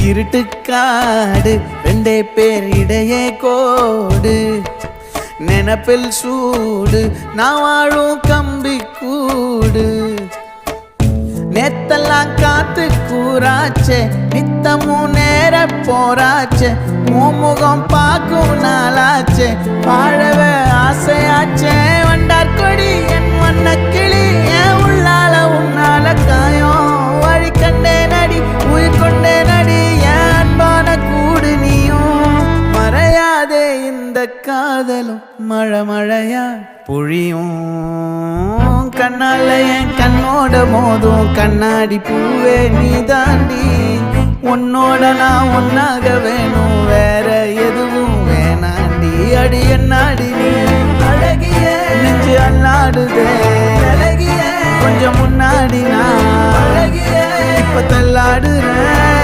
இருட்டுக்காடு ரெண்டே பேர் இடையே கோடு நினப்பில் சூடு நான் வாழும் கம்பி கூடு நேத்தெல்லாம் காத்து கூறாச்சே நித்தமும் நேர போராச்சே முகம் பார்க்கும் நாளாச்சே வாழவே ஆசையாச்சே வண்டார் கொடி என் வண்ண கிளி என் உள்ளால உன்னால காயம் வழி கண்டே நடி உயிர் கொண்டே நடி என் அன்பான கூடு நீயும் மறையாதே இந்த காதலும் மழை மழையா புழியும் கண்ணால என் கண்ணோட மோதும் கண்ணாடி பூவே நீ தாண்டி உன்னோட நான் ஒன்னாக வேணும் வேற எதுவும் வேணாண்டி அடி என்னாடி நீ அழகிய நெஞ்சு அல்லாடுதே அழகிய கொஞ்சம் முன்னாடி நான் அழகிய இப்ப தள்ளாடுறேன்